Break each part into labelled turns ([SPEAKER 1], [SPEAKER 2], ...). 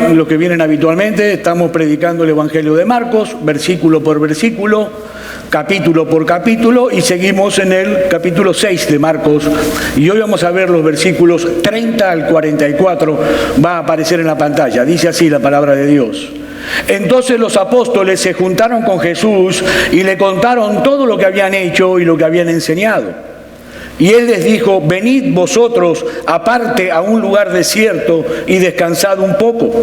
[SPEAKER 1] saben, los que vienen habitualmente, estamos predicando el Evangelio de Marcos, versículo por versículo, capítulo por capítulo, y seguimos en el capítulo 6 de Marcos. Y hoy vamos a ver los versículos 30 al 44, va a aparecer en la pantalla. Dice así la palabra de Dios. Entonces los apóstoles se juntaron con Jesús y le contaron todo lo que habían hecho y lo que habían enseñado. Y él les dijo: venid vosotros aparte a un lugar desierto y descansad un poco.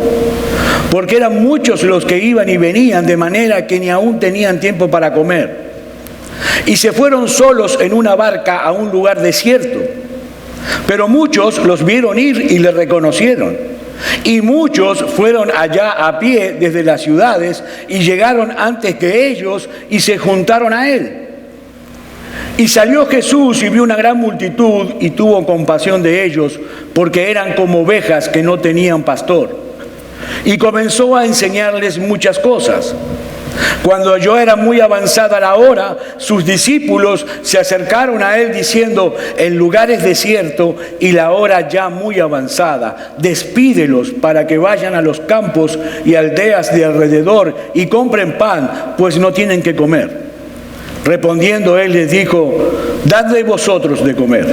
[SPEAKER 1] Porque eran muchos los que iban y venían, de manera que ni aún tenían tiempo para comer. Y se fueron solos en una barca a un lugar desierto. Pero muchos los vieron ir y le reconocieron. Y muchos fueron allá a pie desde las ciudades y llegaron antes que ellos y se juntaron a él. Y salió Jesús y vio una gran multitud y tuvo compasión de ellos, porque eran como ovejas que no tenían pastor. Y comenzó a enseñarles muchas cosas. Cuando ya era muy avanzada la hora, sus discípulos se acercaron a él diciendo: el lugar es desierto y la hora ya muy avanzada. Despídelos para que vayan a los campos y aldeas de alrededor y compren pan, pues no tienen que comer. Respondiendo él les dijo: dadle vosotros de comer.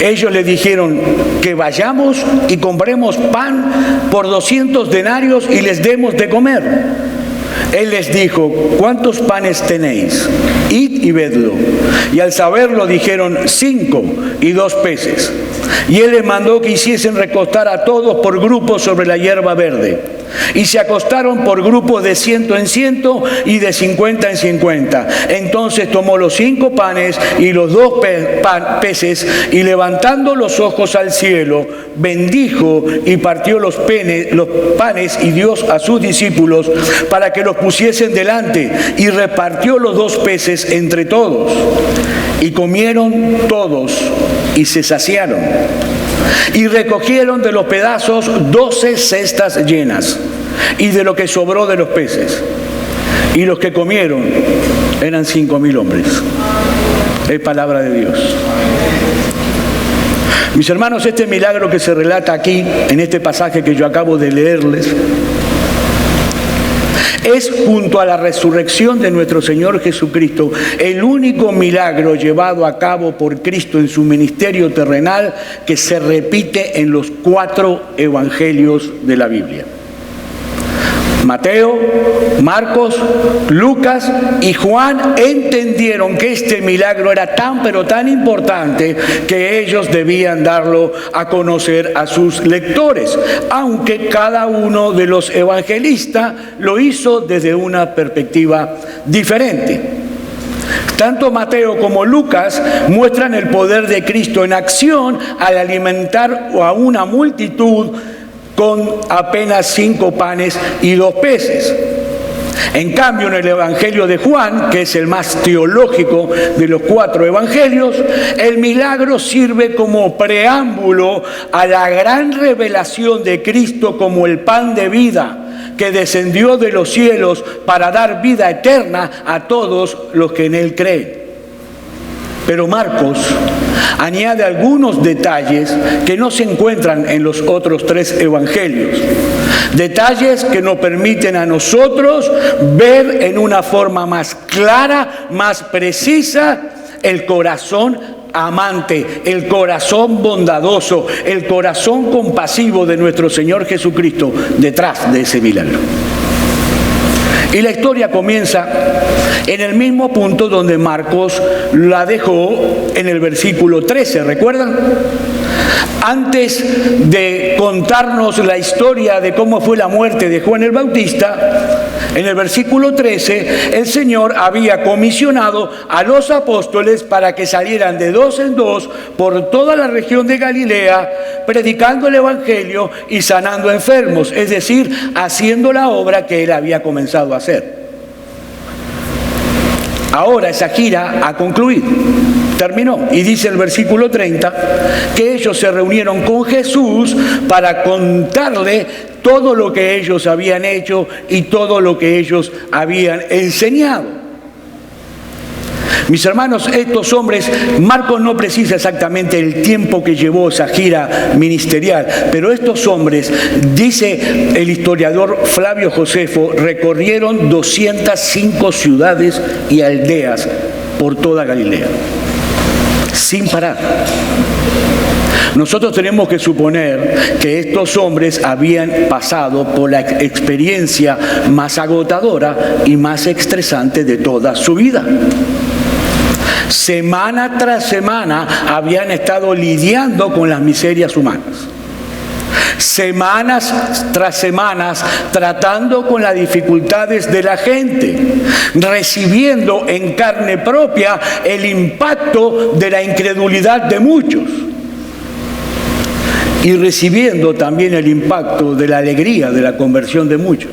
[SPEAKER 1] Ellos le dijeron: que vayamos y compremos pan por 200 denarios y les demos de comer. Él les dijo: ¿cuántos panes tenéis? Id y vedlo. Y al saberlo dijeron: 5 y 2 peces. Y él les mandó que hiciesen recostar a todos por grupos sobre la hierba verde. Y se acostaron por grupos de 100 en 100 y de 50 en 50. Entonces tomó los 5 panes y los 2 peces, y levantando los ojos al cielo, bendijo y partió los panes y dio a sus discípulos para que los pusiesen delante, y repartió los 2 peces entre todos. Y comieron todos y se saciaron. Y recogieron de los pedazos 12 cestas llenas, y de lo que sobró de los peces. Y los que comieron eran 5.000 hombres. Es palabra de Dios. Mis hermanos, este milagro que se relata aquí, en este pasaje que yo acabo de leerles, es, junto a la resurrección de nuestro Señor Jesucristo, el único milagro llevado a cabo por Cristo en su ministerio terrenal que se repite en los 4 evangelios de la Biblia. Mateo, Marcos, Lucas y Juan entendieron que este milagro era tan pero tan importante que ellos debían darlo a conocer a sus lectores, aunque cada uno de los evangelistas lo hizo desde una perspectiva diferente. Tanto Mateo como Lucas muestran el poder de Cristo en acción al alimentar a una multitud con apenas 5 panes y 2 peces. En cambio, en el Evangelio de Juan, que es el más teológico de los 4 evangelios, el milagro sirve como preámbulo a la gran revelación de Cristo como el pan de vida, que descendió de los cielos para dar vida eterna a todos los que en él creen. Pero Marcos añade algunos detalles que no se encuentran en los otros 3 evangelios. Detalles que nos permiten a nosotros ver en una forma más clara, más precisa, el corazón amante, el corazón bondadoso, el corazón compasivo de nuestro Señor Jesucristo detrás de ese milagro. Y la historia comienza en el mismo punto donde Marcos la dejó en el versículo 13, ¿recuerdan? Antes de contarnos la historia de cómo fue la muerte de Juan el Bautista, en el versículo 13, el Señor había comisionado a los apóstoles para que salieran de 2 en 2 por toda la región de Galilea, predicando el Evangelio y sanando enfermos, es decir, haciendo la obra que él había comenzado a hacer. Ahora esa gira ha concluido, terminó, y dice el versículo 30 que ellos se reunieron con Jesús para contarle todo lo que ellos habían hecho y todo lo que ellos habían enseñado. Mis hermanos, estos hombres, Marcos no precisa exactamente el tiempo que llevó esa gira ministerial, pero estos hombres, dice el historiador Flavio Josefo, recorrieron 205 ciudades y aldeas por toda Galilea, sin parar. Nosotros tenemos que suponer que estos hombres habían pasado por la experiencia más agotadora y más estresante de toda su vida. Semana tras semana habían estado lidiando con las miserias humanas. Semanas tras semanas tratando con las dificultades de la gente, recibiendo en carne propia el impacto de la incredulidad de muchos y recibiendo también el impacto de la alegría de la conversión de muchos.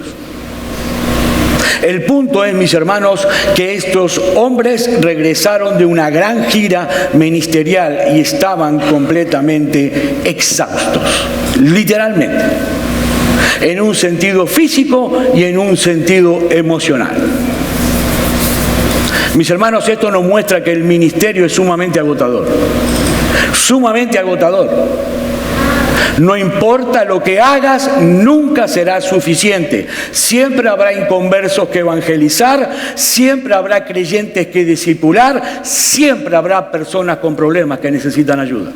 [SPEAKER 1] El punto es, mis hermanos, que estos hombres regresaron de una gran gira ministerial y estaban completamente exhaustos, literalmente, en un sentido físico y en un sentido emocional. Mis hermanos, esto nos muestra que el ministerio es sumamente agotador, sumamente agotador. No importa lo que hagas, nunca será suficiente. Siempre habrá inconversos que evangelizar, siempre habrá creyentes que discipular, siempre habrá personas con problemas que necesitan ayuda.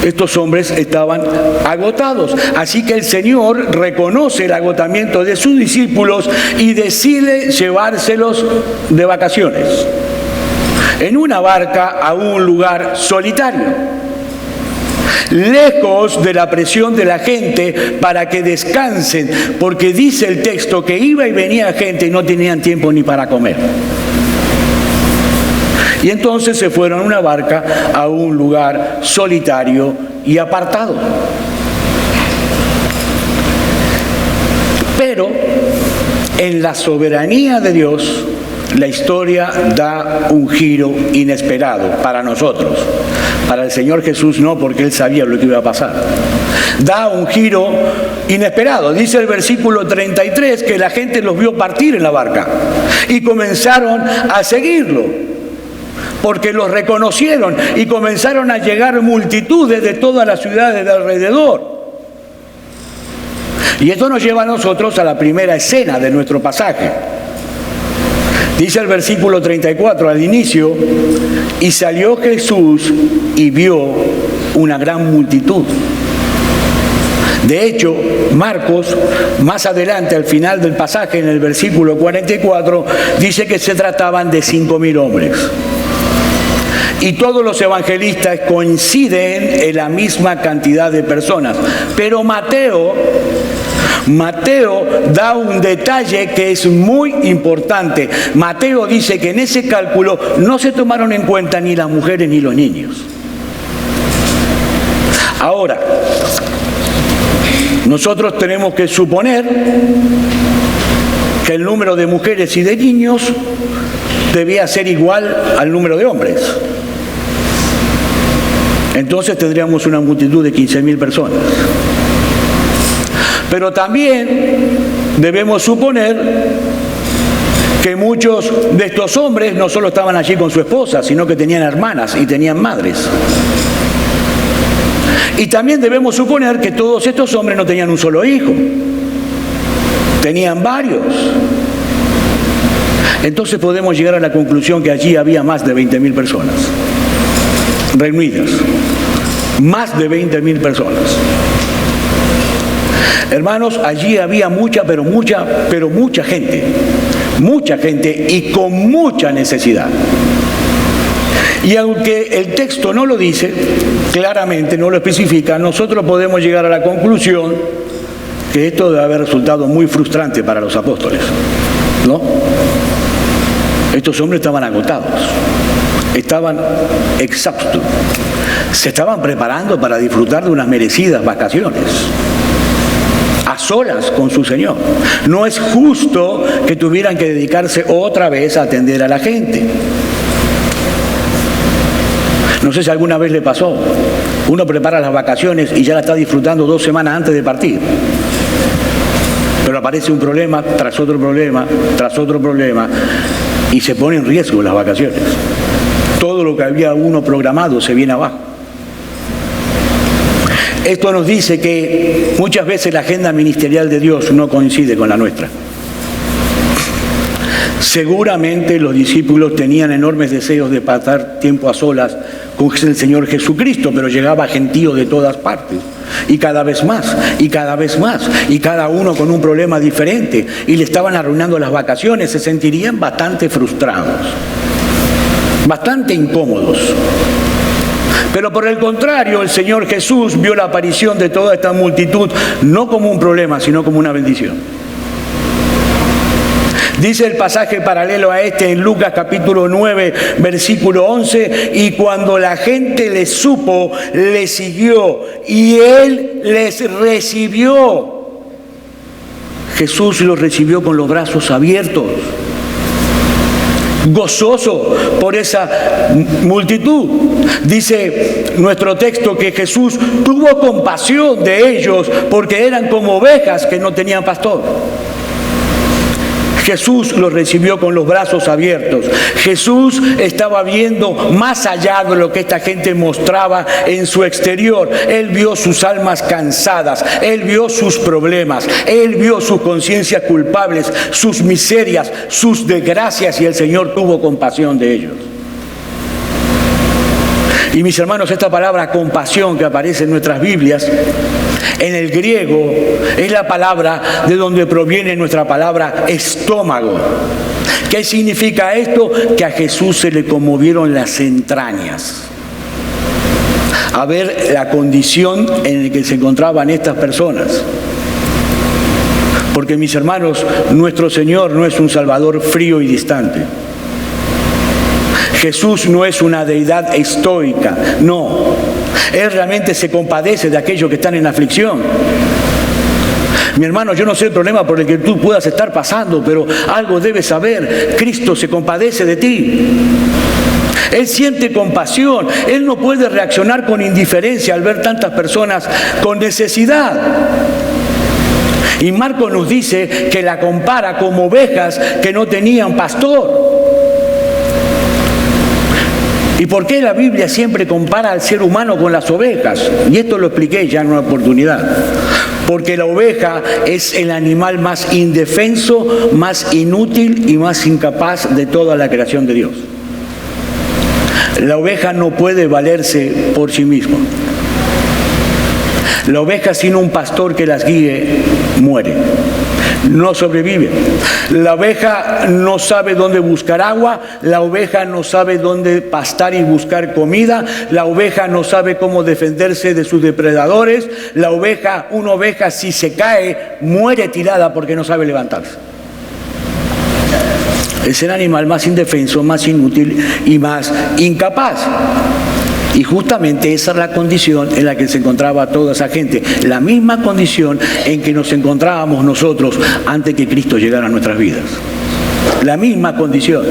[SPEAKER 1] Estos hombres estaban agotados, así que el Señor reconoce el agotamiento de sus discípulos y decide llevárselos de vacaciones en una barca a un lugar solitario, lejos de la presión de la gente, para que descansen, porque dice el texto que iba y venía gente y no tenían tiempo ni para comer. Y entonces se fueron en una barca a un lugar solitario y apartado. Pero en la soberanía de Dios, la historia da un giro inesperado para nosotros. Para el Señor Jesús no, porque Él sabía lo que iba a pasar. Da un giro inesperado. Dice el versículo 33 que la gente los vio partir en la barca y comenzaron a seguirlo, porque los reconocieron y comenzaron a llegar multitudes de todas las ciudades de alrededor. Y esto nos lleva a nosotros a la primera escena de nuestro pasaje. Dice el versículo 34 al inicio: y salió Jesús y vio una gran multitud. De hecho, Marcos, más adelante al final del pasaje, en el versículo 44, dice que se trataban de 5.000 hombres. Y todos los evangelistas coinciden en la misma cantidad de personas. Pero Mateo da un detalle que es muy importante. Mateo dice que en ese cálculo no se tomaron en cuenta ni las mujeres ni los niños. Ahora, nosotros tenemos que suponer que el número de mujeres y de niños debía ser igual al número de hombres. Entonces tendríamos una multitud de 15.000 personas. Pero también debemos suponer que muchos de estos hombres no solo estaban allí con su esposa, sino que tenían hermanas y tenían madres. Y también debemos suponer que todos estos hombres no tenían un solo hijo, tenían varios. Entonces podemos llegar a la conclusión que allí había más de 20.000 personas reunidas, más de 20.000 personas. Hermanos, allí había mucha gente y con mucha necesidad. Y aunque el texto no lo dice claramente, no lo especifica, nosotros podemos llegar a la conclusión que esto debe haber resultado muy frustrante para los apóstoles, ¿no? Estos hombres estaban agotados, estaban exhaustos, se estaban preparando para disfrutar de unas merecidas vacaciones, a solas con su Señor. No es justo que tuvieran que dedicarse otra vez a atender a la gente. No sé si alguna vez le pasó. Uno prepara las vacaciones y ya la está disfrutando 2 semanas antes de partir. Pero aparece un problema tras otro problema, tras otro problema. y se pone en riesgo las vacaciones. Todo lo que había uno programado se viene abajo. Esto nos dice que muchas veces la agenda ministerial de Dios no coincide con la nuestra. Seguramente los discípulos tenían enormes deseos de pasar tiempo a solas con el Señor Jesucristo, pero llegaba gentío de todas partes, y cada vez más, y cada vez más, y cada uno con un problema diferente, y le estaban arruinando las vacaciones. Se sentirían bastante frustrados, bastante incómodos. Pero por el contrario, el Señor Jesús vio la aparición de toda esta multitud no como un problema, sino como una bendición. Dice el pasaje paralelo a este en Lucas capítulo 9, versículo 11, y cuando la gente le supo, le siguió, y Él les recibió. Jesús los recibió con los brazos abiertos, gozoso por esa multitud. Dice nuestro texto que Jesús tuvo compasión de ellos porque eran como ovejas que no tenían pastor. Jesús los recibió con los brazos abiertos. Jesús estaba viendo más allá de lo que esta gente mostraba en su exterior. Él vio sus almas cansadas, Él vio sus problemas, Él vio sus conciencias culpables, sus miserias, sus desgracias, y el Señor tuvo compasión de ellos. Y mis hermanos, esta palabra compasión que aparece en nuestras Biblias, en el griego, es la palabra de donde proviene nuestra palabra estómago. ¿Qué significa esto? Que a Jesús se le conmovieron las entrañas a ver la condición en la que se encontraban estas personas. Porque, mis hermanos, nuestro Señor no es un Salvador frío y distante. Jesús no es una deidad estoica, no. Él realmente se compadece de aquellos que están en aflicción. Mi hermano, yo no sé el problema por el que tú puedas estar pasando, pero algo debes saber: Cristo se compadece de ti. Él siente compasión. Él no puede reaccionar con indiferencia al ver tantas personas con necesidad. Y Marcos nos dice que la compara como ovejas que no tenían pastor. ¿Y por qué la Biblia siempre compara al ser humano con las ovejas? Y esto lo expliqué ya en una oportunidad. Porque la oveja es el animal más indefenso, más inútil y más incapaz de toda la creación de Dios. La oveja no puede valerse por sí misma. La oveja sin un pastor que las guíe muere, no sobrevive. La oveja no sabe dónde buscar agua, la oveja no sabe dónde pastar y buscar comida, la oveja no sabe cómo defenderse de sus depredadores. Una oveja si se cae, muere tirada porque no sabe levantarse. Es el animal más indefenso, más inútil y más incapaz. Y justamente esa es la condición en la que se encontraba toda esa gente, la misma condición en que nos encontrábamos nosotros antes que Cristo llegara a nuestras vidas. La misma condición.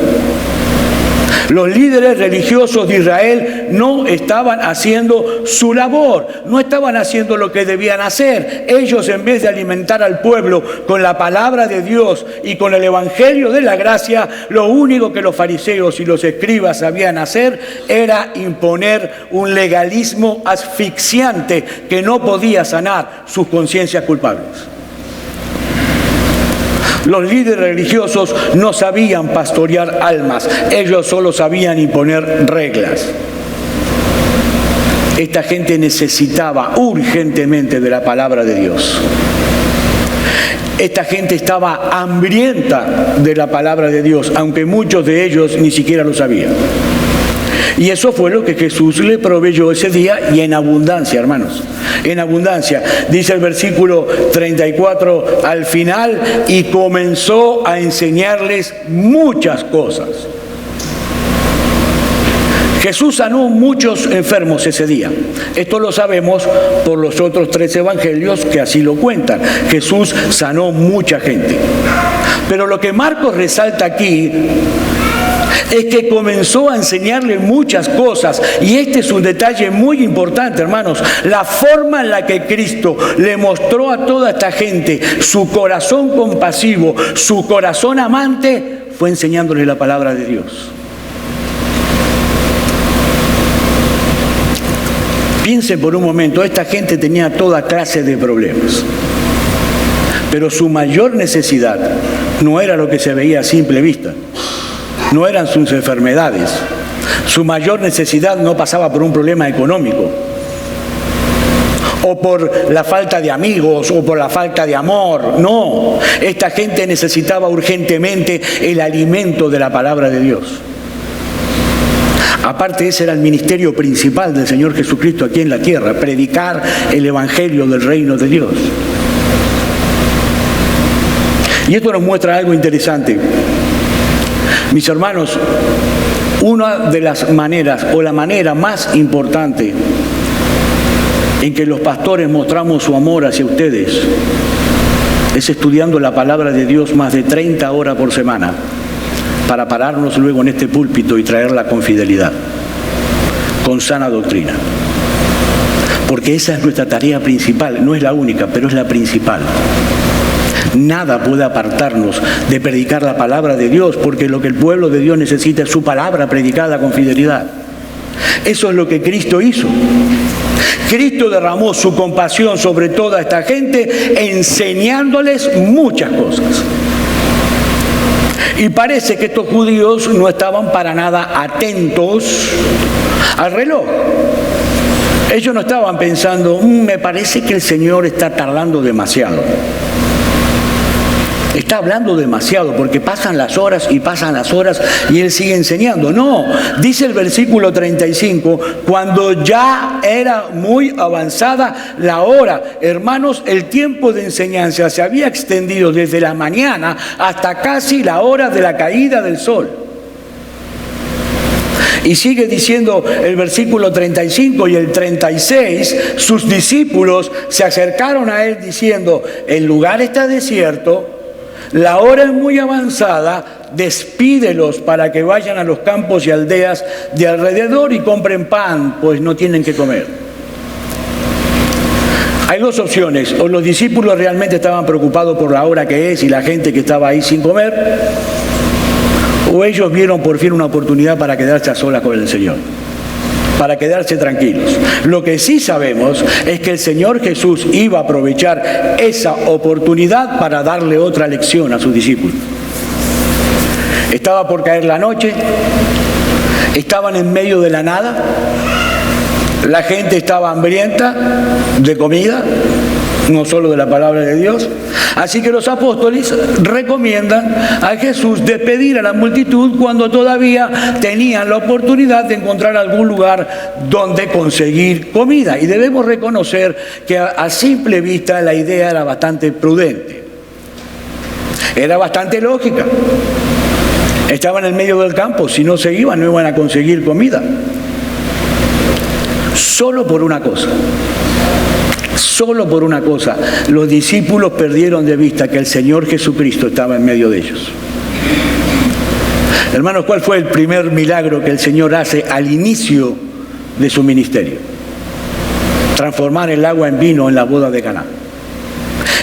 [SPEAKER 1] Los líderes religiosos de Israel no estaban haciendo su labor, no estaban haciendo lo que debían hacer. Ellos, en vez de alimentar al pueblo con la palabra de Dios y con el evangelio de la gracia, lo único que los fariseos y los escribas sabían hacer era imponer un legalismo asfixiante que no podía sanar sus conciencias culpables. Los líderes religiosos no sabían pastorear almas, ellos solo sabían imponer reglas. Esta gente necesitaba urgentemente de la palabra de Dios. Esta gente estaba hambrienta de la palabra de Dios, aunque muchos de ellos ni siquiera lo sabían. Y eso fue lo que Jesús le proveyó ese día, y en abundancia, hermanos, en abundancia. Dice el versículo 34 al final: y comenzó a enseñarles muchas cosas. Jesús sanó muchos enfermos ese día. Esto lo sabemos por los otros 3 evangelios que así lo cuentan. Jesús sanó mucha gente. Pero lo que Marcos resalta aquí es que comenzó a enseñarle muchas cosas, y este es un detalle muy importante, hermanos. La forma en la que Cristo le mostró a toda esta gente su corazón compasivo, su corazón amante, fue enseñándoles la palabra de Dios. Piensen por un momento, esta gente tenía toda clase de problemas, pero su mayor necesidad no era lo que se veía a simple vista, no eran sus enfermedades. Su mayor necesidad no pasaba por un problema económico, o por la falta de amigos, o por la falta de amor. No, esta gente necesitaba urgentemente el alimento de la palabra de Dios. Aparte, ese era el ministerio principal del Señor Jesucristo aquí en la tierra, predicar el evangelio del reino de Dios. Y esto nos muestra algo interesante. Mis hermanos, una de las maneras, o la manera más importante en que los pastores mostramos su amor hacia ustedes, es estudiando la palabra de Dios más de 30 horas por semana, para pararnos luego en este púlpito y traerla con fidelidad, con sana doctrina. Porque esa es nuestra tarea principal, no es la única, pero es la principal. Nada puede apartarnos de predicar la palabra de Dios, porque lo que el pueblo de Dios necesita es su palabra predicada con fidelidad. Eso es lo que Cristo hizo. Cristo derramó su compasión sobre toda esta gente, enseñándoles muchas cosas. Y parece que estos judíos no estaban para nada atentos al reloj. Ellos no estaban pensando, me parece que el Señor está tardando demasiado. Está hablando demasiado porque pasan las horas y Él sigue enseñando. No, dice el versículo 35, cuando ya era muy avanzada la hora. Hermanos, el tiempo de enseñanza se había extendido desde la mañana hasta casi la hora de la caída del sol. Y sigue diciendo el versículo 35 y el 36, sus discípulos se acercaron a Él diciendo, el lugar está desierto, la hora es muy avanzada, despídelos para que vayan a los campos y aldeas de alrededor y compren pan, pues no tienen que comer. Hay dos opciones, o los discípulos realmente estaban preocupados por la hora que es y la gente que estaba ahí sin comer, o ellos vieron por fin una oportunidad para quedarse a solas con el Señor, para quedarse tranquilos. Lo que sí sabemos es que el Señor Jesús iba a aprovechar esa oportunidad para darle otra lección a sus discípulos. Estaba por caer la noche, estaban en medio de la nada, la gente estaba hambrienta de comida, no solo de la palabra de Dios. Así que los apóstoles recomiendan a Jesús despedir a la multitud cuando todavía tenían la oportunidad de encontrar algún lugar donde conseguir comida. Y debemos reconocer que a simple vista la idea era bastante prudente, era bastante lógica. Estaban en medio del campo, si no se iban, no iban a conseguir comida. Solo por una cosa, los discípulos perdieron de vista que el Señor Jesucristo estaba en medio de ellos. Hermanos, ¿cuál fue el primer milagro que el Señor hace al inicio de su ministerio? Transformar el agua en vino en la boda de Caná.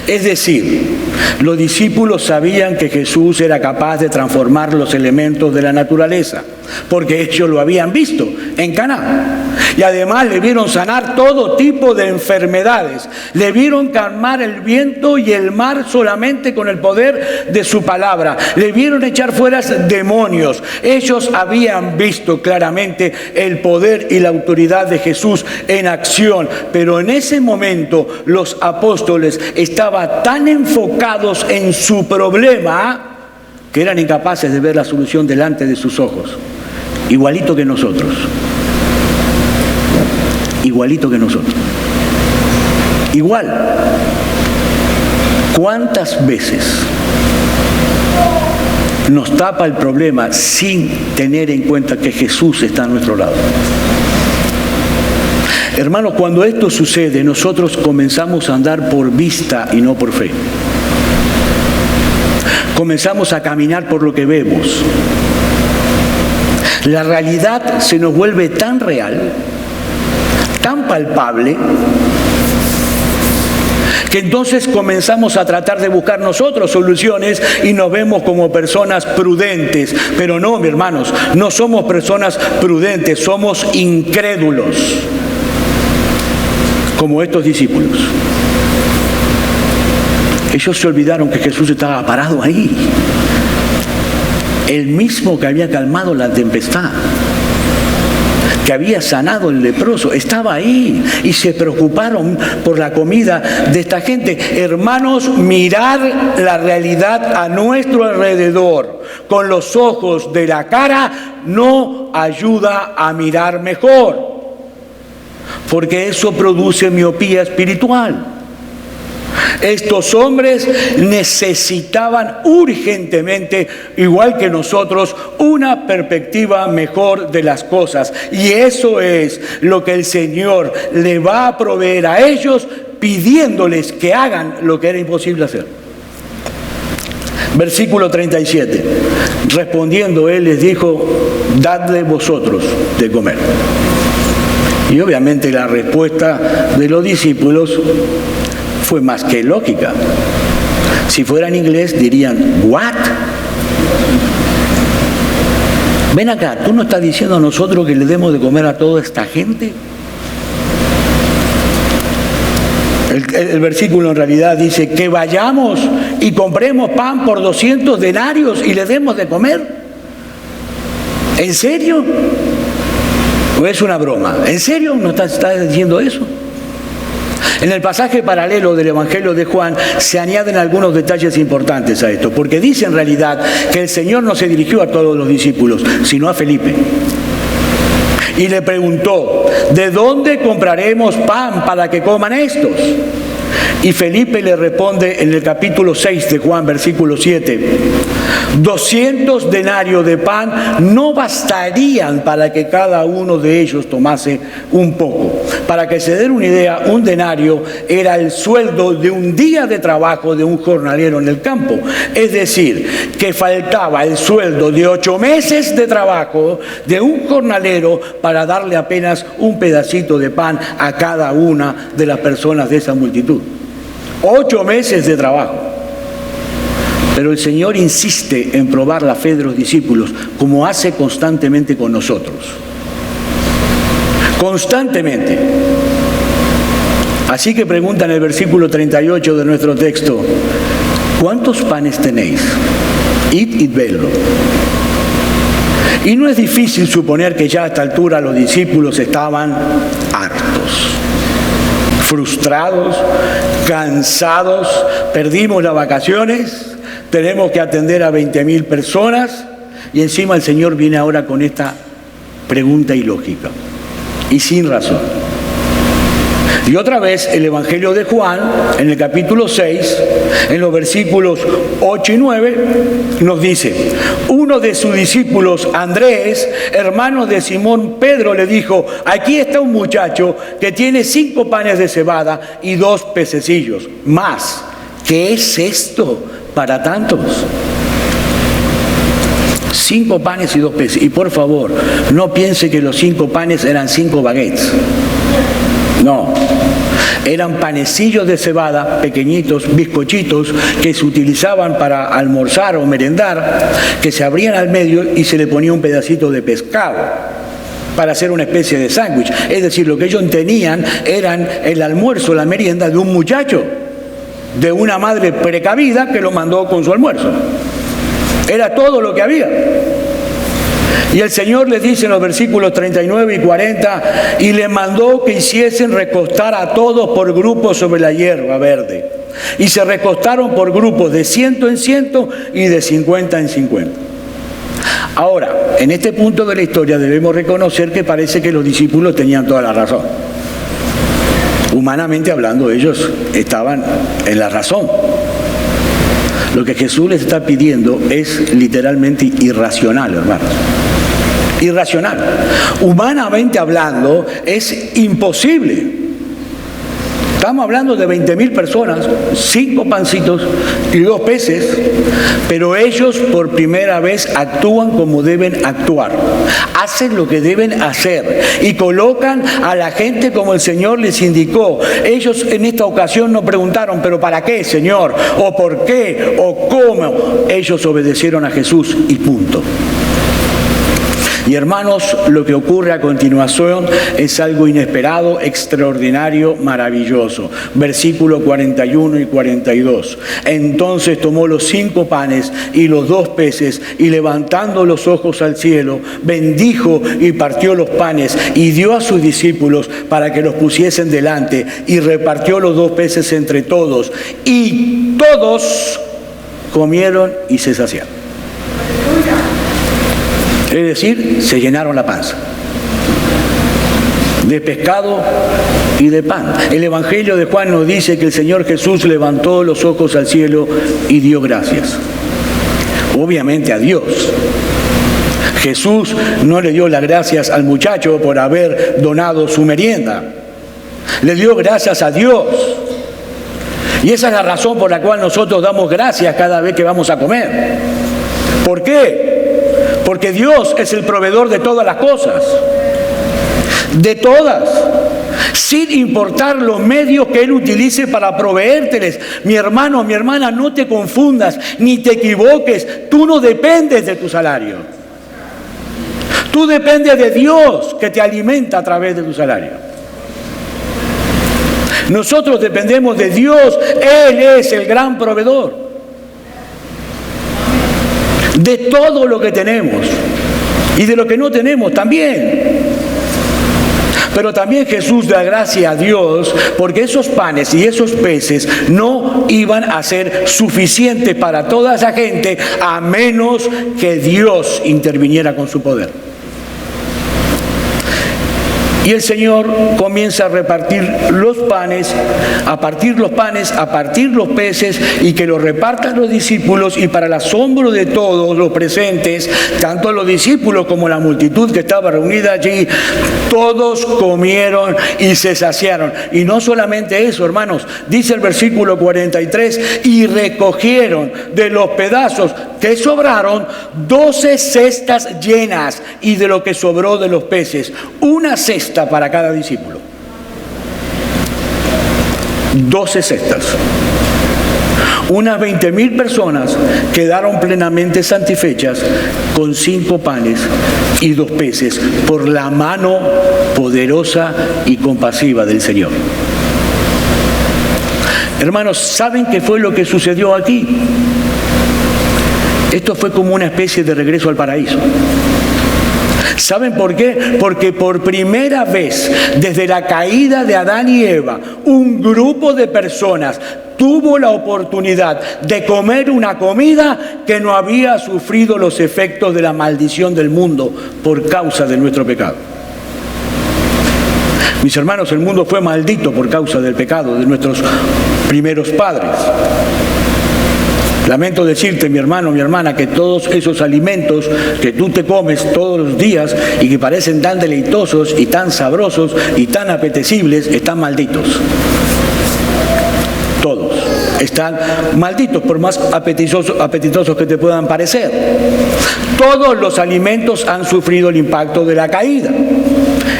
[SPEAKER 1] Es decir, los discípulos sabían que Jesús era capaz de transformar los elementos de la naturaleza, porque ellos lo habían visto en Caná. Y además le vieron sanar todo tipo de enfermedades, le vieron calmar el viento y el mar solamente con el poder de su palabra, le vieron echar fuera demonios. Ellos habían visto claramente el poder y la autoridad de Jesús en acción, pero en ese momento los apóstoles estaban tan enfocados en su problema que eran incapaces de ver la solución delante de sus ojos. Igualito que nosotros. Igualito que nosotros. Igual. ¿Cuántas veces nos tapa el problema sin tener en cuenta que Jesús está a nuestro lado? Hermanos, cuando esto sucede, nosotros comenzamos a andar por vista y no por fe. Comenzamos a caminar por lo que vemos. La realidad se nos vuelve tan real, tan palpable, que entonces comenzamos a tratar de buscar nosotros soluciones y nos vemos como personas prudentes. Pero no, mis hermanos, no somos personas prudentes, somos incrédulos, como estos discípulos. Ellos se olvidaron que Jesús estaba parado ahí, el mismo que había calmado la tempestad, que había sanado el leproso, estaba ahí, y se preocuparon por la comida de esta gente. Hermanos, mirar la realidad a nuestro alrededor con los ojos de la cara no ayuda a mirar mejor, porque eso produce miopía espiritual. Estos hombres necesitaban urgentemente, igual que nosotros, una perspectiva mejor de las cosas. Y eso es lo que el Señor le va a proveer a ellos, pidiéndoles que hagan lo que era imposible hacer. Versículo 37. Respondiendo él les dijo: dadle vosotros de comer. Y obviamente la respuesta de los discípulos fue más que lógica. Si fuera en inglés dirían: ¿what? Ven acá, ¿tú no estás diciendo a nosotros que le demos de comer a toda esta gente? El versículo en realidad dice que vayamos y compremos pan por 200 denarios y le demos de comer. ¿En serio? ¿O es una broma? ¿En serio no está diciendo eso? En el pasaje paralelo del Evangelio de Juan se añaden algunos detalles importantes a esto, porque dice en realidad que el Señor no se dirigió a todos los discípulos, sino a Felipe. Y le preguntó: ¿de dónde compraremos pan para que coman estos? Y Felipe le responde en el capítulo 6 de Juan, versículo 7: 200 denarios de pan no bastarían para que cada uno de ellos tomase un poco. Para que se den una idea, un denario era el sueldo de un día de trabajo de un jornalero en el campo. Es decir, que faltaba el sueldo de 8 meses de trabajo de un jornalero para darle apenas un pedacito de pan a cada una de las personas de esa multitud. 8 meses de trabajo. Pero el Señor insiste en probar la fe de los discípulos, como hace constantemente con nosotros. Constantemente. Así que pregunta en el versículo 38 de nuestro texto: ¿cuántos panes tenéis? Id y vedlo. Y no es difícil suponer que ya a esta altura los discípulos estaban hartos, frustrados, cansados. Perdimos las vacaciones, tenemos que atender a 20.000 personas y encima el Señor viene ahora con esta pregunta ilógica y sin razón. Y otra vez el Evangelio de Juan, en el capítulo 6, en los versículos 8 y 9, nos dice: uno de sus discípulos, Andrés, hermano de Simón Pedro, le dijo: aquí está un muchacho que tiene 5 panes de cebada y 2 pececillos. Más, ¿qué es esto para tantos? 5 panes y 2 peces. Y por favor, no piense que los 5 panes eran 5 baguettes. No, eran panecillos de cebada, pequeñitos, bizcochitos, que se utilizaban para almorzar o merendar, que se abrían al medio y se le ponía un pedacito de pescado para hacer una especie de sándwich. Es decir, lo que ellos tenían eran el almuerzo, la merienda de un muchacho, de una madre precavida que lo mandó con su almuerzo. Era todo lo que había. Y el Señor les dice en los versículos 39 y 40: y les mandó que hiciesen recostar a todos por grupos sobre la hierba verde. Y se recostaron por grupos de 100 en 100 y de 50 en 50. Ahora, en este punto de la historia debemos reconocer que parece que los discípulos tenían toda la razón. Humanamente hablando, ellos estaban en la razón. Lo que Jesús les está pidiendo es literalmente irracional, hermanos. Irracional. Humanamente hablando, es imposible. Estamos hablando de 20.000 personas, 5 pancitos y 2 peces, pero ellos por primera vez actúan como deben actuar, hacen lo que deben hacer y colocan a la gente como el Señor les indicó. Ellos en esta ocasión no preguntaron, ¿pero para qué, Señor? ¿O por qué? ¿O cómo? Ellos obedecieron a Jesús y punto. Y hermanos, lo que ocurre a continuación es algo inesperado, extraordinario, maravilloso. Versículo 41 y 42. Entonces tomó los 5 panes y los 2 peces y levantando los ojos al cielo, bendijo y partió los panes y dio a sus discípulos para que los pusiesen delante y repartió los 2 peces entre todos. Y todos comieron y se saciaron. Es decir, se llenaron la panza de pescado y de pan. El Evangelio de Juan nos dice que el Señor Jesús levantó los ojos al cielo y dio gracias. Obviamente a Dios. Jesús no le dio las gracias al muchacho por haber donado su merienda. Le dio gracias a Dios. Y esa es la razón por la cual nosotros damos gracias cada vez que vamos a comer. ¿Por qué? Porque Dios es el proveedor de todas las cosas, de todas, sin importar los medios que Él utilice para proveérteles. Mi hermano, mi hermana, no te confundas, ni te equivoques, tú no dependes de tu salario. Tú dependes de Dios que te alimenta a través de tu salario. Nosotros dependemos de Dios, Él es el gran proveedor de todo lo que tenemos y de lo que no tenemos también. Pero también Jesús da gracia a Dios porque esos panes y esos peces no iban a ser suficientes para toda esa gente a menos que Dios interviniera con su poder. Y el Señor comienza a repartir los panes, a partir los panes, a partir los peces, y que los repartan los discípulos, y para el asombro de todos los presentes, tanto los discípulos como la multitud que estaba reunida allí, todos comieron y se saciaron. Y no solamente eso, hermanos, dice el versículo 43, y recogieron de los pedazos que sobraron 12 cestas llenas, y de lo que sobró de los peces, una cesta para cada discípulo. 12 cestas. Unas 20.000 personas quedaron plenamente satisfechas con 5 panes y 2 peces por la mano poderosa y compasiva del Señor. Hermanos, ¿saben qué fue lo que sucedió aquí? Esto fue como una especie de regreso al paraíso. ¿Saben por qué? Porque por primera vez desde la caída de Adán y Eva, un grupo de personas tuvo la oportunidad de comer una comida que no había sufrido los efectos de la maldición del mundo por causa de nuestro pecado. Mis hermanos, el mundo fue maldito por causa del pecado de nuestros primeros padres. Lamento decirte, mi hermano, mi hermana, que todos esos alimentos que tú te comes todos los días y que parecen tan deleitosos y tan sabrosos y tan apetecibles, están malditos. Todos están malditos, por más apetitosos que te puedan parecer. Todos los alimentos han sufrido el impacto de la caída.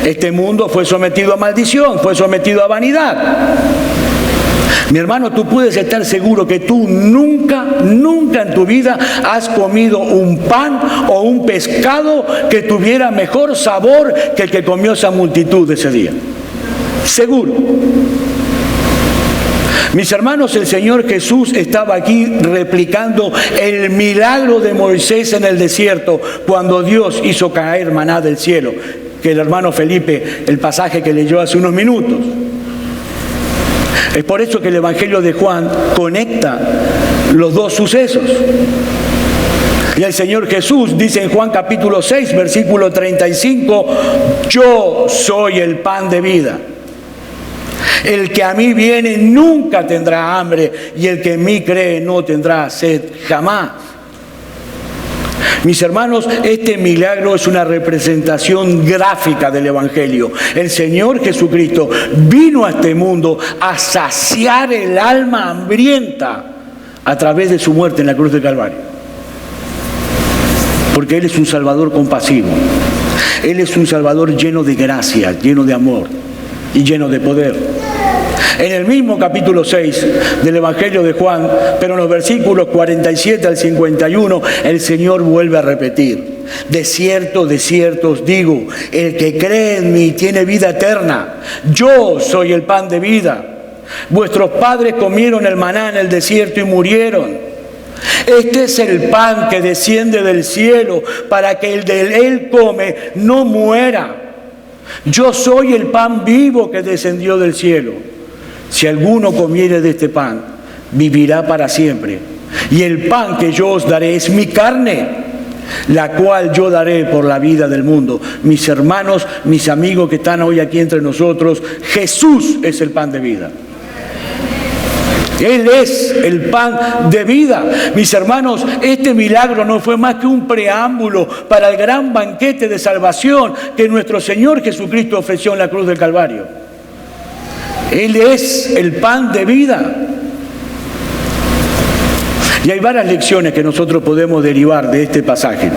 [SPEAKER 1] Este mundo fue sometido a maldición, fue sometido a vanidad. Mi hermano, tú puedes estar seguro que tú nunca en tu vida has comido un pan o un pescado que tuviera mejor sabor que el que comió esa multitud ese día. Seguro. Mis hermanos, el Señor Jesús estaba aquí replicando el milagro de Moisés en el desierto cuando Dios hizo caer maná del cielo, que el hermano Felipe, el pasaje que leyó hace unos minutos. Es por eso que el Evangelio de Juan conecta los dos sucesos. Y el Señor Jesús dice en Juan capítulo 6, versículo 35, yo soy el pan de vida. El que a mí viene nunca tendrá hambre, y el que en mí cree no tendrá sed jamás. Mis hermanos, este milagro es una representación gráfica del Evangelio. El Señor Jesucristo vino a este mundo a saciar el alma hambrienta a través de su muerte en la cruz del Calvario. Porque Él es un Salvador compasivo. Él es un Salvador lleno de gracia, lleno de amor y lleno de poder. En el mismo capítulo 6 del Evangelio de Juan, pero en los versículos 47 al 51, el Señor vuelve a repetir: de cierto os digo, el que cree en mí tiene vida eterna. Yo soy el pan de vida. Vuestros padres comieron el maná en el desierto y murieron. Este es el pan que desciende del cielo, para que el de él come no muera. Yo soy el pan vivo que descendió del cielo. Si alguno comiere de este pan, vivirá para siempre. Y el pan que yo os daré es mi carne, la cual yo daré por la vida del mundo. Mis hermanos, mis amigos que están hoy aquí entre nosotros, Jesús es el pan de vida. Él es el pan de vida. Mis hermanos, este milagro no fue más que un preámbulo para el gran banquete de salvación que nuestro Señor Jesucristo ofreció en la cruz del Calvario. Él es el pan de vida. Y hay varias lecciones que nosotros podemos derivar de este pasaje.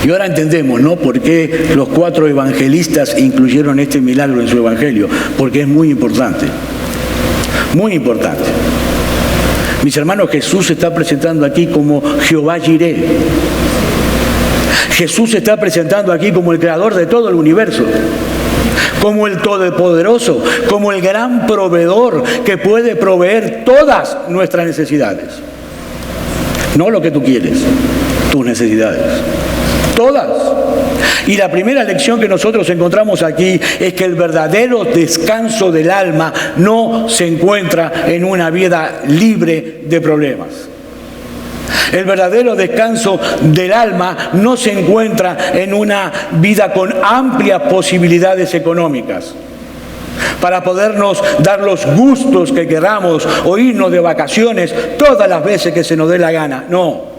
[SPEAKER 1] Y ahora entendemos, ¿no?, por qué los 4 evangelistas incluyeron este milagro en su evangelio. Porque es muy importante. Muy importante. Mis hermanos, Jesús se está presentando aquí como Jehová Jireh. Jesús se está presentando aquí como el creador de todo el universo, como el todopoderoso, como el gran proveedor que puede proveer todas nuestras necesidades. No lo que tú quieres, tus necesidades. Todas. Y la primera lección que nosotros encontramos aquí es que el verdadero descanso del alma no se encuentra en una vida libre de problemas. El verdadero descanso del alma no se encuentra en una vida con amplias posibilidades económicas para podernos dar los gustos que queramos o irnos de vacaciones todas las veces que se nos dé la gana. No.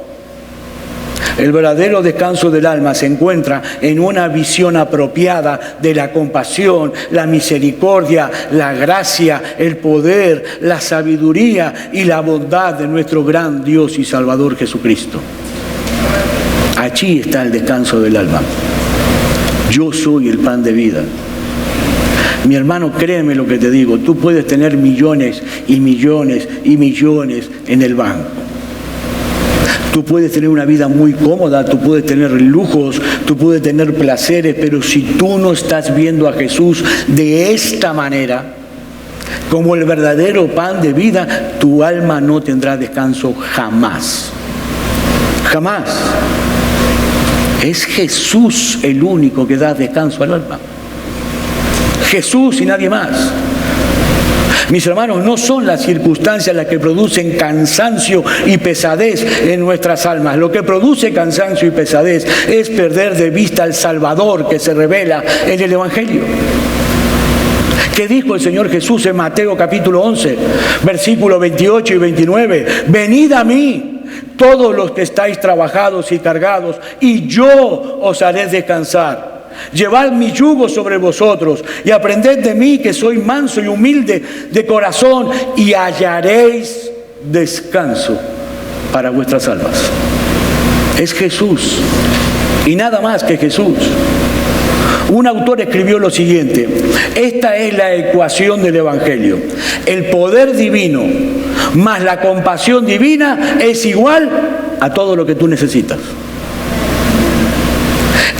[SPEAKER 1] El verdadero descanso del alma se encuentra en una visión apropiada de la compasión, la misericordia, la gracia, el poder, la sabiduría y la bondad de nuestro gran Dios y Salvador Jesucristo. Allí está el descanso del alma. Yo soy el pan de vida. Mi hermano, créeme lo que te digo, tú puedes tener millones y millones y millones en el banco. Tú puedes tener una vida muy cómoda, tú puedes tener lujos, tú puedes tener placeres, pero si tú no estás viendo a Jesús de esta manera, como el verdadero pan de vida, tu alma no tendrá descanso jamás. Jamás. Es Jesús el único que da descanso al alma. Jesús y nadie más. Mis hermanos, no son las circunstancias las que producen cansancio y pesadez en nuestras almas. Lo que produce cansancio y pesadez es perder de vista al Salvador que se revela en el Evangelio. ¿Qué dijo el Señor Jesús en Mateo capítulo 11, versículos 28 y 29? Venid a mí, todos los que estáis trabajados y cargados, y yo os haré descansar. Llevad mi yugo sobre vosotros y aprended de mí, que soy manso y humilde de corazón, y hallaréis descanso para vuestras almas. Es Jesús y nada más que Jesús. Un autor escribió lo siguiente: esta es la ecuación del Evangelio. El poder divino más la compasión divina es igual a todo lo que tú necesitas.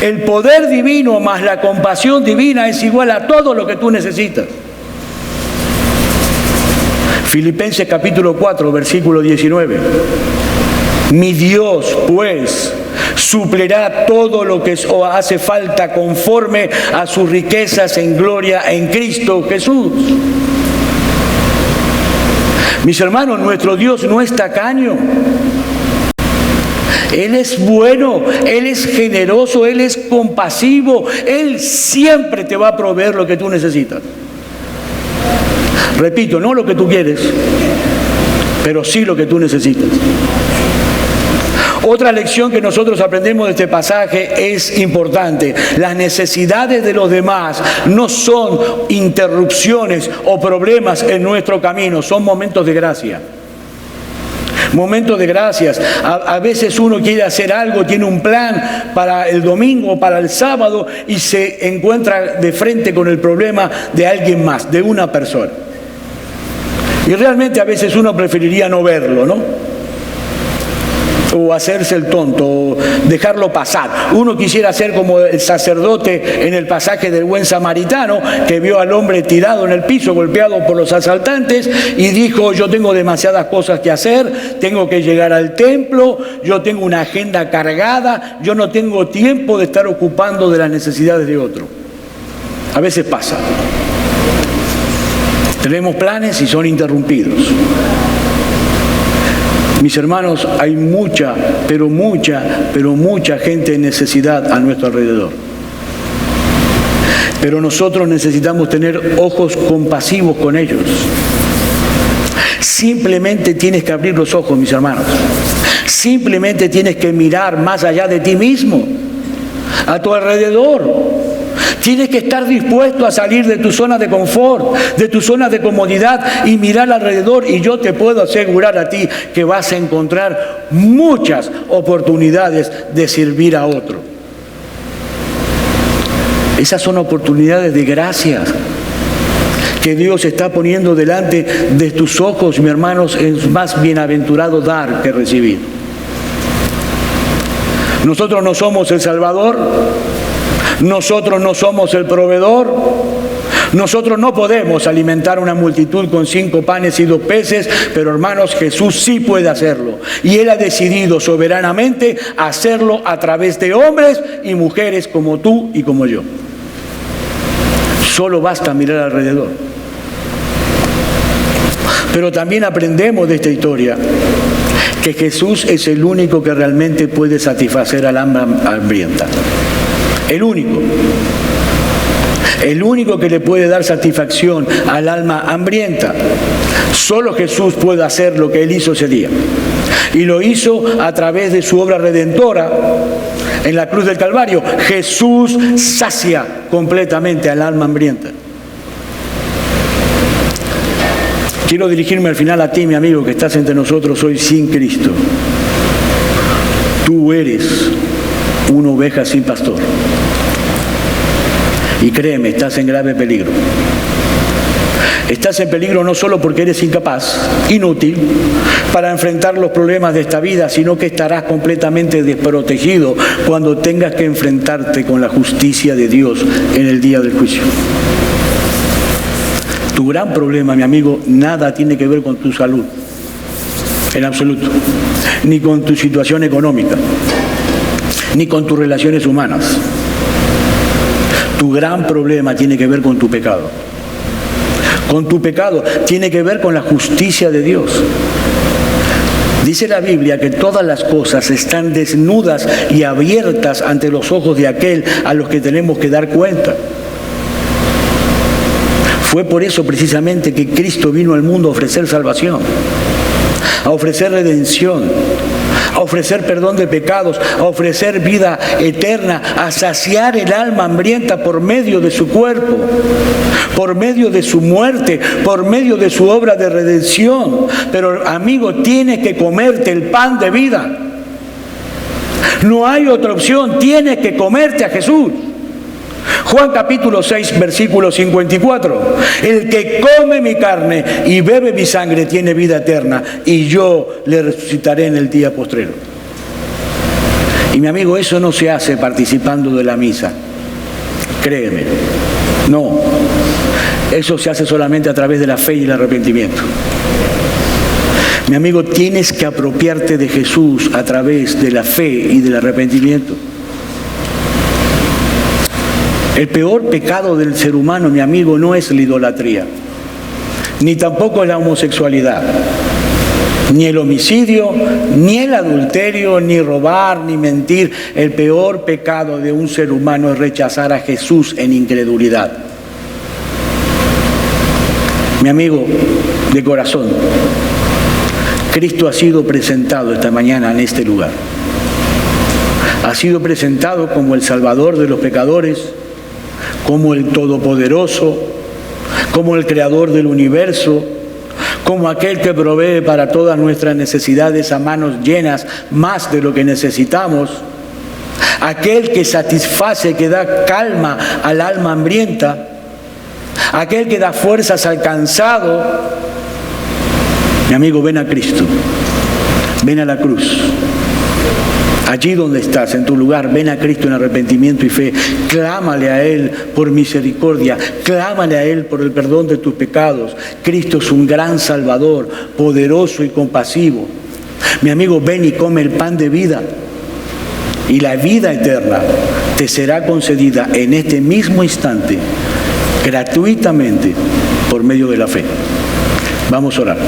[SPEAKER 1] El poder divino más la compasión divina es igual a todo lo que tú necesitas. Filipenses capítulo 4, versículo 19. Mi Dios, pues, suplirá todo lo que os hace falta conforme a sus riquezas en gloria en Cristo Jesús. Mis hermanos, nuestro Dios no es tacaño. Él es bueno, Él es generoso, Él es compasivo. Él siempre te va a proveer lo que tú necesitas. Repito, no lo que tú quieres, pero sí lo que tú necesitas. Otra lección que nosotros aprendemos de este pasaje es importante. Las necesidades de los demás no son interrupciones o problemas en nuestro camino, son momentos de gracia. Momentos de gracias. A veces uno quiere hacer algo, tiene un plan para el domingo, para el sábado, y se encuentra de frente con el problema de alguien más, de una persona. Y realmente a veces uno preferiría no verlo, ¿no? O hacerse el tonto, o dejarlo pasar. Uno quisiera ser como el sacerdote en el pasaje del buen samaritano, que vio al hombre tirado en el piso, golpeado por los asaltantes, y dijo: yo tengo demasiadas cosas que hacer, tengo que llegar al templo, yo tengo una agenda cargada, yo no tengo tiempo de estar ocupando de las necesidades de otro. A veces pasa. Tenemos planes y son interrumpidos. Mis hermanos, hay mucha gente en necesidad a nuestro alrededor. Pero nosotros necesitamos tener ojos compasivos con ellos. Simplemente tienes que abrir los ojos, mis hermanos. Simplemente tienes que mirar más allá de ti mismo, a tu alrededor. Tienes que estar dispuesto a salir de tu zona de confort, de tu zona de comodidad, y mirar alrededor, y yo te puedo asegurar a ti que vas a encontrar muchas oportunidades de servir a otro. Esas son oportunidades de gracia que Dios está poniendo delante de tus ojos, mi hermanos. Es más bienaventurado dar que recibir. Nosotros no somos el Salvador. Nosotros no somos el proveedor. Nosotros no podemos alimentar una multitud con 5 panes y 2 peces, pero hermanos, Jesús sí puede hacerlo. Y Él ha decidido soberanamente hacerlo a través de hombres y mujeres como tú y como yo. Solo basta mirar alrededor. Pero también aprendemos de esta historia que Jesús es el único que realmente puede satisfacer al alma hambrienta. El único que le puede dar satisfacción al alma hambrienta. Solo Jesús puede hacer lo que Él hizo ese día. Y lo hizo a través de su obra redentora en la cruz del Calvario. Jesús sacia completamente al alma hambrienta. Quiero dirigirme al final a ti, mi amigo, que estás entre nosotros hoy sin Cristo. Tú eres una oveja sin pastor. Y créeme, estás en grave peligro. Estás en peligro no solo porque eres incapaz, inútil, para enfrentar los problemas de esta vida, sino que estarás completamente desprotegido cuando tengas que enfrentarte con la justicia de Dios en el día del juicio. Tu gran problema, mi amigo, nada tiene que ver con tu salud, en absoluto, ni con tu situación económica, ni con tus relaciones humanas. Tu gran problema tiene que ver con tu pecado. Con tu pecado tiene que ver con la justicia de Dios. Dice la Biblia que todas las cosas están desnudas y abiertas ante los ojos de aquel a los que tenemos que dar cuenta. Fue por eso precisamente que Cristo vino al mundo a ofrecer salvación, a ofrecer redención, a ofrecer perdón de pecados, a ofrecer vida eterna, a saciar el alma hambrienta por medio de su cuerpo, por medio de su muerte, por medio de su obra de redención. Pero, amigo, tienes que comerte el pan de vida. No hay otra opción, tienes que comerte a Jesús. Juan capítulo 6, versículo 54. El que come mi carne y bebe mi sangre tiene vida eterna, y yo le resucitaré en el día postrero. Y mi amigo, eso no se hace participando de la misa. Créeme. No. Eso se hace solamente a través de la fe y el arrepentimiento. Mi amigo, tienes que apropiarte de Jesús a través de la fe y del arrepentimiento. El peor pecado del ser humano, mi amigo, no es la idolatría, ni tampoco es la homosexualidad, ni el homicidio, ni el adulterio, ni robar, ni mentir. El peor pecado de un ser humano es rechazar a Jesús en incredulidad. Mi amigo de corazón, Cristo ha sido presentado esta mañana en este lugar. Ha sido presentado como el Salvador de los pecadores, como el Todopoderoso, como el Creador del universo, como aquel que provee para todas nuestras necesidades a manos llenas, más de lo que necesitamos, aquel que satisface, que da calma al alma hambrienta, aquel que da fuerzas al cansado. Mi amigo, ven a Cristo, ven a la cruz. Allí donde estás, en tu lugar, ven a Cristo en arrepentimiento y fe. Clámale a Él por misericordia. Clámale a Él por el perdón de tus pecados. Cristo es un gran Salvador, poderoso y compasivo. Mi amigo, ven y come el pan de vida. Y la vida eterna te será concedida en este mismo instante, gratuitamente, por medio de la fe. Vamos a orar.